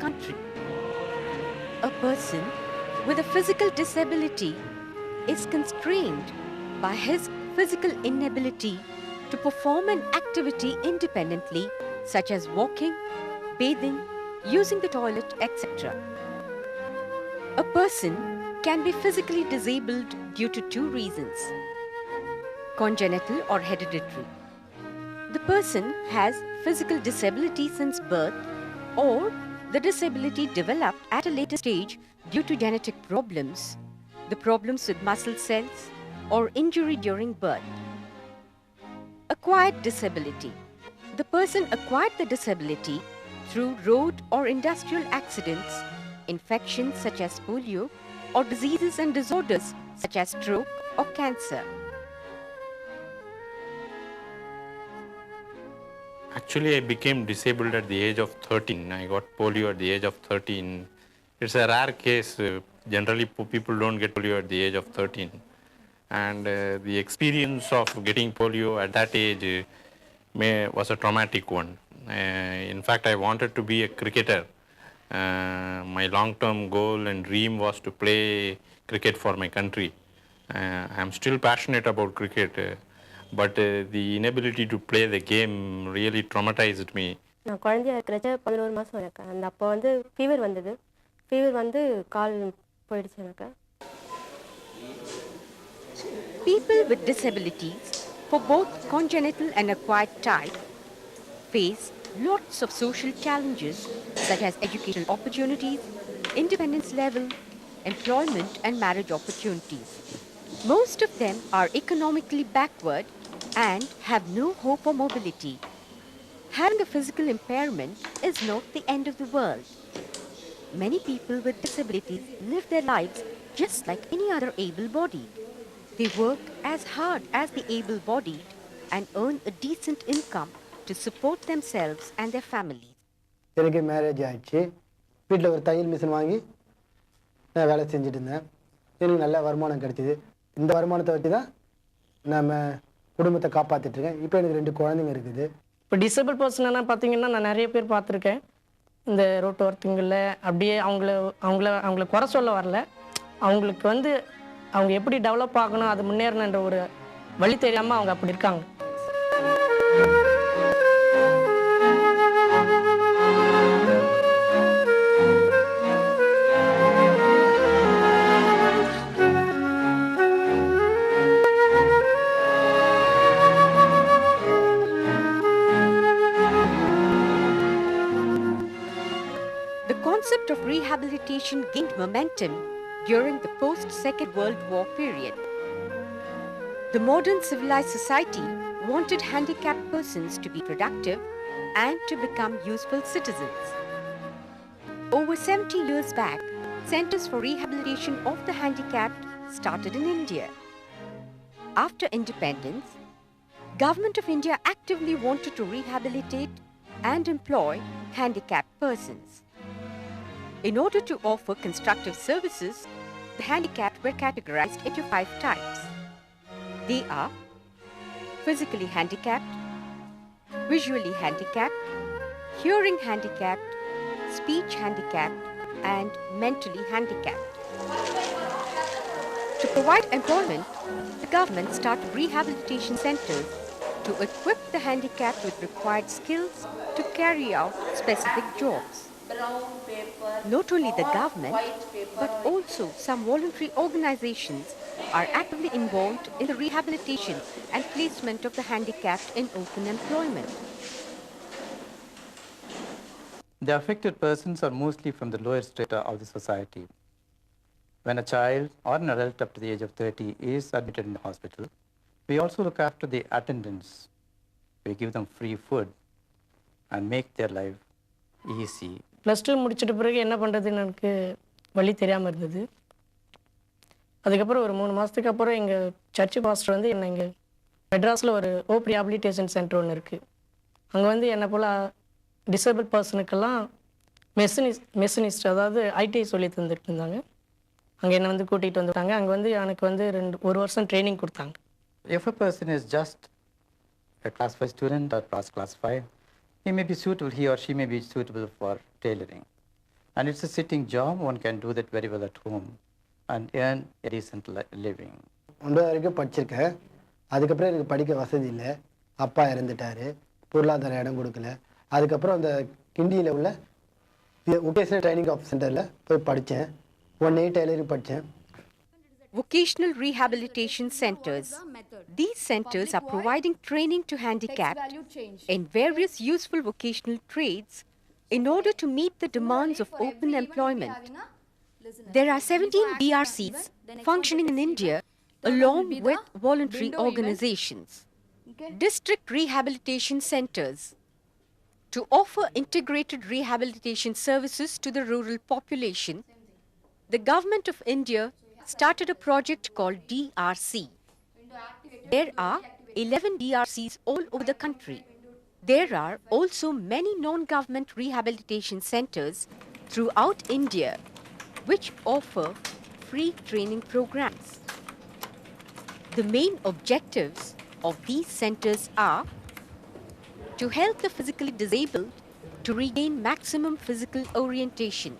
country. A person with a physical disability is constrained by his physical inability to perform an activity independently, such as walking, bathing, using the toilet, etc. A person can be physically disabled due to two reasons: congenital or hereditary. The person has physical disability since birth, or the disability developed at a later stage due to genetic problems, the problems with muscle cells, or injury during birth. Acquired disability. The person acquired the disability through road or industrial accidents, infections such as polio, or diseases and disorders such as stroke or cancer. Actually, I became disabled at the age of 13. I got polio at the age of 13. It's a rare case. Generally, people don't get polio at the age of 13. And the experience of getting polio at that age was a traumatic one. In fact, I wanted to be a cricketer. My long-term goal and dream was to play cricket for my country. I'm still passionate about cricket, but the inability to play the game really traumatized me. நான் குழந்தையா இருக்கிறச்ச 11 மாதம் எனக்கு அந்த அப்போ வந்து fever வந்தது. Fever வந்து கால் போயிடுச்சு எனக்கு. People with disabilities, for both congenital and acquired type, face lots of social challenges such as educational opportunities, independence level, employment and marriage opportunities. Most of them are economically backward and have no hope for mobility. Having a physical impairment is not the end of the world. Many people with disabilities live their lives just like any other able-bodied. They work as hard as the able-bodied and earn a decent income to support themselves and their families. எனக்கு marriage ஆயிடுச்சு. வீட்டில் ஒரு தையல் machine வாங்கி நான் வேலை செஞ்சுட்டு இருந்தேன். எனக்கு நல்ல வருமானம் கிடைச்சிது. இந்த வருமானத்தை வச்சு தான் நம்ம குடும்பத்தை காப்பாற்றிட்டு இருக்கேன். இப்போ எனக்கு 2 குழந்தைங்க இருக்குது. இப்போ டிசேபிள் பர்சனாக பார்த்தீங்கன்னா நான் நிறைய பேர் பார்த்துருக்கேன். இந்த ரோட்டு ஓரத்துங்களில் அப்படியே அவங்கள குறை சொல்ல வரல. அவங்களுக்கு வந்து அவங்க எப்படி டெவலப் ஆகணும், அது முன்னேறணுன்ற ஒரு வழி தெரியாமல் அவங்க அப்படி இருக்காங்க. The concept of rehabilitation gained momentum during the post-Second World War period. The modern civilized society wanted handicapped persons to be productive and to become useful citizens. Over 70 years back, centers for rehabilitation of the handicapped started in India. After independence, Government of India actively wanted to rehabilitate and employ handicapped persons. In order to offer constructive services, the handicapped were categorized into 5 types. They are physically handicapped, visually handicapped, hearing handicapped, speech handicapped, and mentally handicapped. To provide employment, the government started rehabilitation centers to equip the handicapped with required skills to carry out specific jobs. Not only the government, but also some voluntary organizations are actively involved in the rehabilitation and placement of the handicapped in open employment. The affected persons are mostly from the lower strata of the society. When a child or an adult up to the age of 30 is admitted in the hospital, we also look after the attendants. We give them free food and make their life easy. +2 முடிச்சிட்ட பிறகு என்ன பண்ணுறதுன்னு எனக்கு வழி தெரியாமல் இருந்தது. அதுக்கப்புறம் ஒரு 3 மாதத்துக்கு அப்புறம் எங்கள் சர்ச்சு பாஸ்டர் வந்து என்னை இங்கே மெட்ராஸில் ஒரு ஓப் ரீஹாபிலிட்டேஷன் சென்டர் ஒன்று இருக்குது. அங்கே வந்து என்னை போல் டிசேபிள் பர்சனுக்கெல்லாம் மெஷினிஸ்ட் அதாவது ஐடிஐ சொல்லி தந்துட்டு இருந்தாங்க. அங்கே என்னை வந்து கூட்டிகிட்டு வந்துட்டாங்க. அங்கே வந்து எனக்கு வந்து 1 வருஷம் ட்ரைனிங் கொடுத்தாங்க. If a person is just a class 5 student or class 5, he may be suitable, he or she may be suitable for tailoring. And it's a sitting job, one can do that very well at home and earn a decent living. 9 வரைக்கும் படிச்சிருக்கேன். அதுக்கப்புறம் எனக்கு படிக்க வசதி இல்லை. அப்பா இறந்துட்டாரு. பொருளாதார இடம் கொடுக்கல. அதுக்கப்புறம் அந்த கிண்டியில் உள்ள வொகேஷனல் ட்ரைனிங் சென்டரில் போய் படித்தேன். 1 டெய்லரிங் படித்தேன். Vocational rehabilitation centers. These centers are providing training to handicapped in various useful vocational trades in order to meet the demands of open employment. There are 17 DRCs functioning in India along with voluntary organizations. District rehabilitation centers to offer integrated rehabilitation services to the rural population. The Government of India started a project called DRC. There are 11 DRCs all over the country. There are also many non-government rehabilitation centers throughout India which offer free training programs. The main objectives of these centers are to help the physically disabled to regain maximum physical orientation,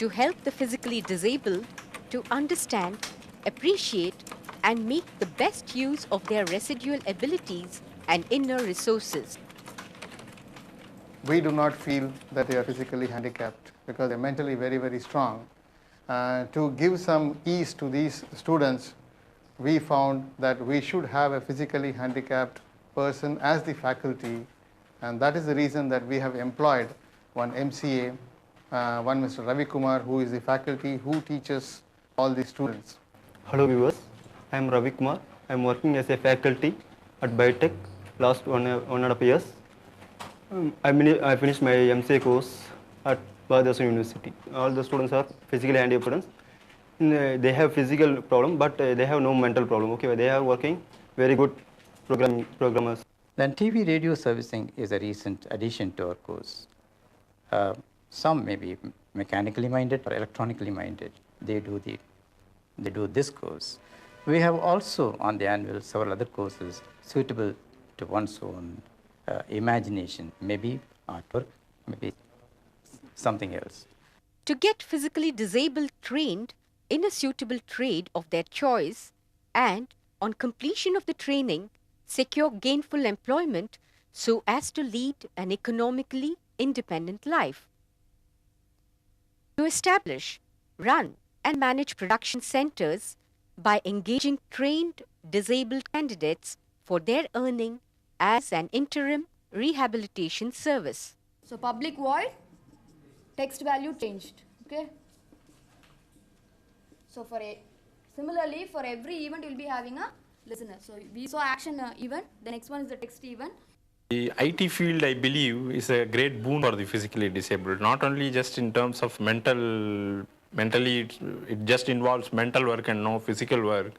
to help the physically disabled to understand, appreciate, and make the best use of their residual abilities and inner resources. We do not feel that they are physically handicapped because they're mentally very, very strong. To give some ease to these students, we found that we should have a physically handicapped person as the faculty, and that is the reason that we have employed one MCA, one Mr. Ravi Kumar, who is the faculty who teaches all the students. Hello viewers, I am Ravi Kumar. I am working as a faculty at Biotech last one and a half years. I finished my MCA course at Bharathasan University. All the students are physically handicapped students. They have physical problem, but they have no mental problem. Okay, they are working very good programmers. Then TV radio servicing is a recent addition to our course. Some may be mechanically minded or electronically minded. They do this course. We have also on the annual several other courses suitable to one's own imagination, maybe artwork, maybe something else. To get physically disabled trained in a suitable trade of their choice and, on completion of the training, secure gainful employment so as to lead an economically independent life. To establish, run, and manage production centers by engaging trained disabled candidates for their earning as an interim rehabilitation service. So public void, text value changed. Okay. So similarly for every event you'll be having a listener. So we saw action event. The next one is the text event. The IT field, I believe, is a great boon for the physically disabled. Not only just in terms of mentally, it just involves mental work and no physical work.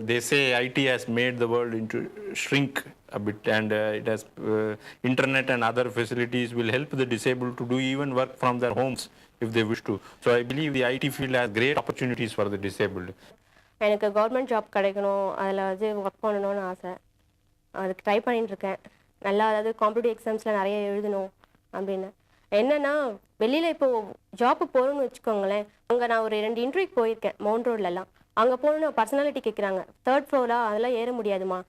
They say IT has made the world into shrink a bit, and it has internet and other facilities will help the disabled to do even work from their homes if they wish to. So I believe the IT field has great opportunities for the disabled. எனக்கு government job கிடைக்கணும், அதில் வந்து work பண்ணணும்னு ஆசை. அதுக்கு try பண்ணிட்டுருக்கேன். நல்லா அதாவது காம்படிட்டிவ் எக்ஸாம்ஸில் நிறைய எழுதணும் அப்படின்னு. என்னென்னா வெளியில் இப்போது ஜாப்பு போகிறோன்னு வச்சுக்கோங்களேன். அங்கே நான் ஒரு 2 இன்டர்வியூக்கு போயிருக்கேன் மவுண்ட் ரோட்லலாம். அங்கே போகணுன்னு பர்சனாலிட்டி கேட்குறாங்க. 3rd ஃப்ளோராக அதெல்லாம் ஏற முடியாதுமா,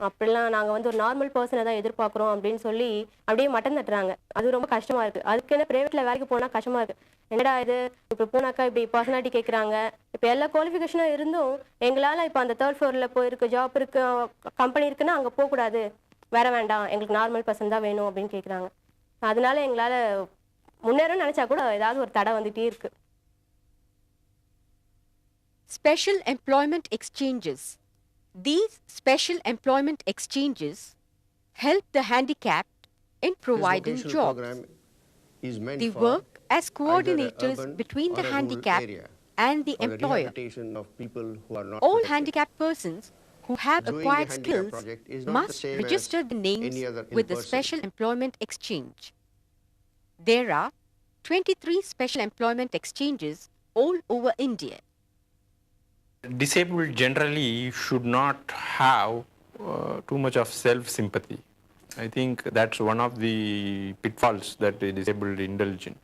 அப்படிலாம் நாங்கள் வந்து ஒரு நார்மல் பர்சனை தான் எதிர்பார்க்குறோம் அப்படின்னு சொல்லி அப்படியே மட்டம் தட்டுறாங்க. அது ரொம்ப கஷ்டமாக இருக்குது. அதுக்கு என்ன ப்ரைவேட்டில் வேலைக்கு போனால் கஷ்டமாக இருக்குது. என்னடா இது இப்போ போனாக்கா இப்படி பர்சனாலிட்டி கேட்குறாங்க. இப்போ எல்லா குவாலிஃபிகேஷனும் இருந்தும் எங்களால் இப்போ அந்த 3rd ஃப்ளோரில் போயிருக்கு ஜாப் இருக்குது கம்பெனி இருக்குன்னா அங்கே போகக்கூடாது, வேற வேண்டாம், எங்களுக்கு நார்மல் பர்சன் தான் வேணும் அப்படின்னு கேட்குறாங்க. அதனால எங்களால் முன்னேறன்னு நினச்சா கூட ஏதாவது ஒரு தடை வந்துகிட்டே இருக்குது. Special employment exchanges. These special employment exchanges help the handicapped in providing jobs. They work as coordinators between the handicapped and the employer. All handicapped persons who have acquired skills must register the names with the Special Employment Exchange. There are 23 special employment exchanges all over India. Disabled generally should not have too much of self-sympathy. I think that's one of the pitfalls that the disabled indulge in.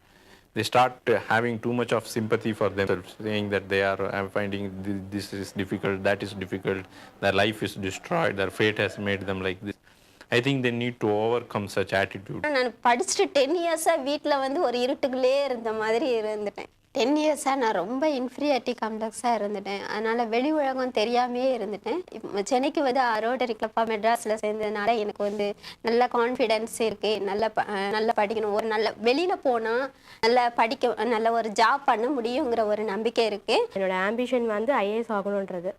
They start having too much of sympathy for themselves, saying that they are finding this is difficult, that is difficult, their life is destroyed, their fate has made them like this. I think they need to overcome such attitude. நான் படிச்சுட்டு 10 இயர்ஸாக வீட்டில் வந்து ஒரு இருட்டுக்குள்ளே இருந்த மாதிரி இருந்துட்டேன். 10 இயர்ஸாக நான் ரொம்ப இன்ஃபீரியாரிட்டி காம்ப்ளெக்ஸாக இருந்துட்டேன். அதனால் வெளி உலகம் தெரியாமே இருந்துட்டேன். சென்னைக்கு வந்து ரோட்டரி கிளப்பாக மெட்ராஸில் சேர்ந்ததுனால எனக்கு வந்து நல்ல கான்ஃபிடென்ஸ் இருக்குது. நல்லா படிக்கணும், ஒரு நல்ல வெளியில் போனால் நல்லா நல்ல ஒரு ஜாப் பண்ண முடியுங்கிற ஒரு நம்பிக்கை இருக்குது. என்னோடய ஆம்பிஷன் வந்து ஐஏஎஸ் ஆகணுன்றது.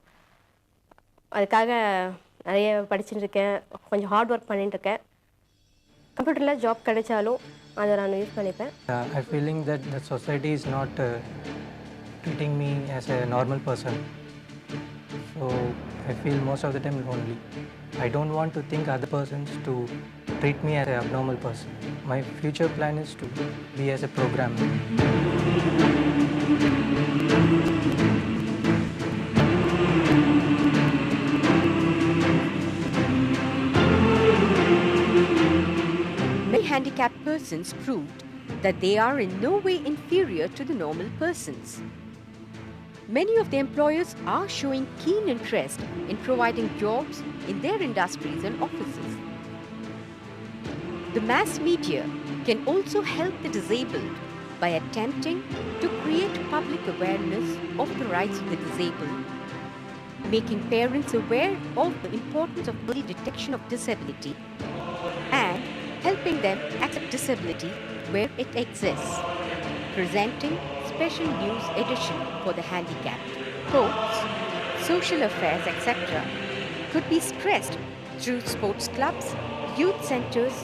அதுக்காக நிறைய படிச்சுட்டு இருக்கேன், கொஞ்சம் ஹார்ட் ஒர்க் பண்ணிட்டுருக்கேன். கம்ப்யூட்டரில் ஜாப் கிடைச்சாலும் அதை நான் யூஸ் பண்ணிப்பேன். I'm feeling that the society is not treating me as a normal person. So I feel most of the time lonely. I don't want to think other persons to treat me as an abnormal person. My future plan is to be as a programmer. Many handicapped persons proved that they are in no way inferior to the normal persons. Many of the employers are showing keen interest in providing jobs in their industries and offices. The mass media can also help the disabled by attempting to create public awareness of the rights of the disabled, making parents aware of the importance of early detection of disability, and helping them accept disability where it exists, presenting special news edition for the handicapped. Sports, social affairs, etc. could be stressed through sports clubs, youth centers,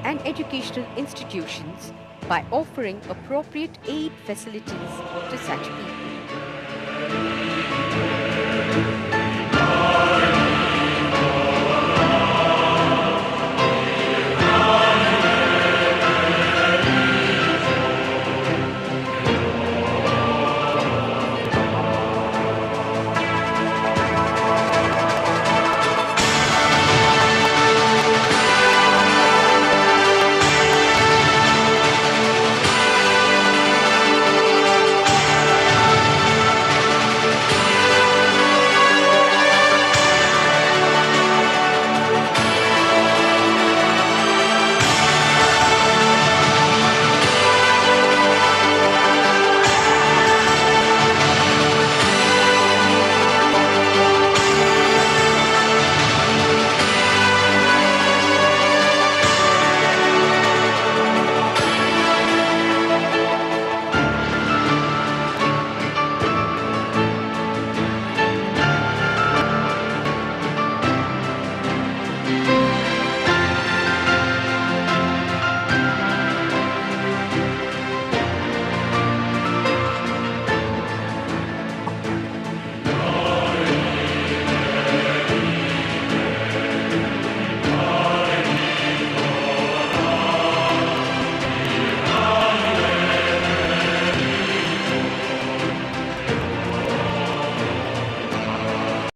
and educational institutions by offering appropriate aid facilities to such people.